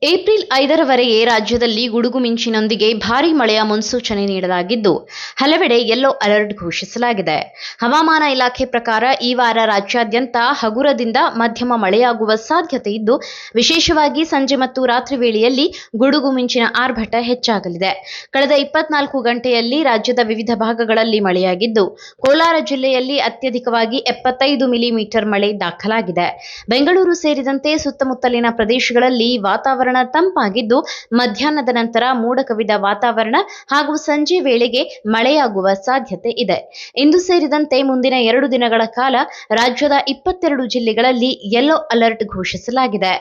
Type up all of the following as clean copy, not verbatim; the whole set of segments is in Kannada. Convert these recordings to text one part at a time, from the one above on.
ಏಪ್ರಿಲ್ 5ರವರೆಗೆ ರಾಜ್ಯದಲ್ಲಿ ಗುಡುಗು ಮಿಂಚಿನೊಂದಿಗೆ ಭಾರೀ ಮಳೆಯ ಮುನ್ಸೂಚನೆ ನೀಡಲಾಗಿದ್ದು, ಹಲವೆಡೆ ಯೆಲ್ಲೋ ಅಲರ್ಟ್ ಘೋಷಿಸಲಾಗಿದೆ. ಹವಾಮಾನ ಇಲಾಖೆ ಪ್ರಕಾರ ಈ ವಾರ ರಾಜ್ಯಾದ್ಯಂತ ಹಗುರದಿಂದ ಮಧ್ಯಮ ಮಳೆಯಾಗುವ ಸಾಧ್ಯತೆ ಇದ್ದು, ವಿಶೇಷವಾಗಿ ಸಂಜೆ ಮತ್ತು ರಾತ್ರಿ ವೇಳೆಯಲ್ಲಿ ಗುಡುಗು ಮಿಂಚಿನ ಆರ್ಭಟ ಹೆಚ್ಚಾಗಲಿದೆ. ಕಳೆದ 24 ಗಂಟೆಯಲ್ಲಿ ರಾಜ್ಯದ ವಿವಿಧ ಭಾಗಗಳಲ್ಲಿ ಮಳೆಯಾಗಿದ್ದು, ಕೋಲಾರ ಜಿಲ್ಲೆಯಲ್ಲಿ ಅತ್ಯಧಿಕವಾಗಿ 75 ಮಿಲಿಮೀಟರ್ ಮಳೆ ದಾಖಲಾಗಿದೆ. ಬೆಂಗಳೂರು ಸೇರಿದಂತೆ ಸುತ್ತಮುತ್ತಲಿನ ಪ್ರದೇಶಗಳಲ್ಲಿ ವಾತಾವರಣ ತಂಪಾಗಿದ್ದು, ಮಧ್ಯಾಹ್ನದ ನಂತರ ಮೋಡ ಕವಿದ ವಾತಾವರಣ ಹಾಗೂ ಸಂಜೆ ವೇಳೆಗೆ ಮಳೆಯಾಗುವ ಸಾಧ್ಯತೆ ಇದೆ. ಇಂದು ಸೇರಿದಂತೆ ಮುಂದಿನ 2 ದಿನಗಳ ಕಾಲ ರಾಜ್ಯದ 22 ಜಿಲ್ಲೆಗಳಲ್ಲಿ ಯೆಲ್ಲೋ ಅಲರ್ಟ್ ಘೋಷಿಸಲಾಗಿದೆ.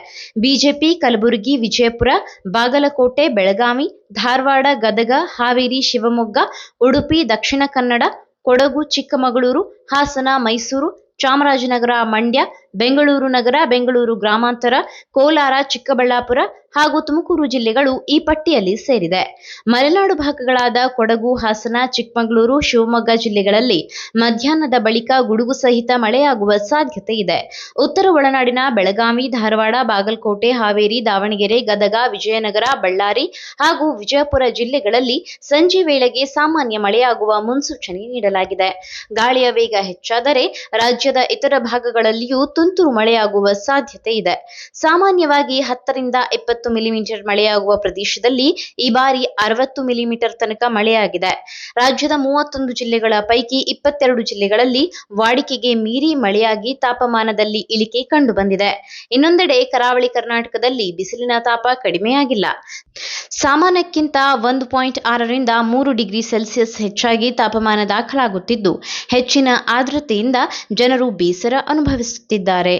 ಬಿಜೆಪಿ ಕಲಬುರಗಿ, ವಿಜಯಪುರ, ಬಾಗಲಕೋಟೆ, ಬೆಳಗಾವಿ, ಧಾರವಾಡ, ಗದಗ, ಹಾವೇರಿ, ಶಿವಮೊಗ್ಗ, ಉಡುಪಿ, ದಕ್ಷಿಣ ಕನ್ನಡ, ಕೊಡಗು, ಚಿಕ್ಕಮಗಳೂರು, ಹಾಸನ, ಮೈಸೂರು, ಚಾಮರಾಜನಗರ, ಮಂಡ್ಯ, ಬೆಂಗಳೂರು ನಗರ, ಬೆಂಗಳೂರು ಗ್ರಾಮಾಂತರ, ಕೋಲಾರ, ಚಿಕ್ಕಬಳ್ಳಾಪುರ ಹಾಗೂ ತುಮಕೂರು ಜಿಲ್ಲೆಗಳು ಈ ಪಟ್ಟಿಯಲ್ಲಿ ಸೇರಿದೆ. ಮಲೆನಾಡು ಭಾಗಗಳಾದ ಕೊಡಗು, ಹಾಸನ, ಚಿಕ್ಕಮಗಳೂರು, ಶಿವಮೊಗ್ಗ ಜಿಲ್ಲೆಗಳಲ್ಲಿ ಮಧ್ಯಾಹ್ನದ ಬಳಿಕ ಗುಡುಗು ಸಹಿತ ಮಳೆಯಾಗುವ ಸಾಧ್ಯತೆ ಇದೆ. ಉತ್ತರ ಒಳನಾಡಿನ ಬೆಳಗಾವಿ, ಧಾರವಾಡ, ಬಾಗಲಕೋಟೆ, ಹಾವೇರಿ, ದಾವಣಗೆರೆ, ಗದಗ, ವಿಜಯನಗರ, ಬಳ್ಳಾರಿ ಹಾಗೂ ವಿಜಯಪುರ ಜಿಲ್ಲೆಗಳಲ್ಲಿ ಸಂಜೆ ವೇಳೆಗೆ ಸಾಮಾನ್ಯ ಮಳೆಯಾಗುವ ಮುನ್ಸೂಚನೆ ನೀಡಲಾಗಿದೆ. ಗಾಳಿಯ ವೇಗ ಹೆಚ್ಚಾದರೆ ರಾಜ್ಯದ ಇತರ ಭಾಗಗಳಲ್ಲಿಯೂ ತುಂತುರು ಮಳೆಯಾಗುವ ಸಾಧ್ಯತೆ ಇದೆ. ಸಾಮಾನ್ಯವಾಗಿ 10 ರಿಂದ 20 ಮಿಲಿಮೀಟರ್ ಮಳೆಯಾಗುವ ಪ್ರದೇಶದಲ್ಲಿ ಈ ಬಾರಿ 60 ಮಿಲಿಮೀಟರ್ ತನಕ ಮಳೆಯಾಗಿದೆ. ರಾಜ್ಯದ 31 ಜಿಲ್ಲೆಗಳ ಪೈಕಿ 22 ಜಿಲ್ಲೆಗಳಲ್ಲಿ ವಾಡಿಕೆಗೆ ಮೀರಿ ಮಳೆಯಾಗಿ ತಾಪಮಾನದಲ್ಲಿ ಇಳಿಕೆ ಕಂಡುಬಂದಿದೆ. ಇನ್ನೊಂದೆಡೆ ಕರಾವಳಿ ಕರ್ನಾಟಕದಲ್ಲಿ ಬಿಸಿಲಿನ ತಾಪ ಕಡಿಮೆಯಾಗಿಲ್ಲ. ಸಾಮಾನ್ಯಕ್ಕಿಂತ 1.6 ರಿಂದ 3 ಡಿಗ್ರಿ ಸೆಲ್ಸಿಯಸ್ ಹೆಚ್ಚಾಗಿ ತಾಪಮಾನ ದಾಖಲಾಗುತ್ತಿದ್ದು, ಹೆಚ್ಚಿನ ಆರ್ದ್ರತೆಯಿಂದ ಜನರು ಬೇಸರ ಅನುಭವಿಸುತ್ತಿದ್ದಾರೆ.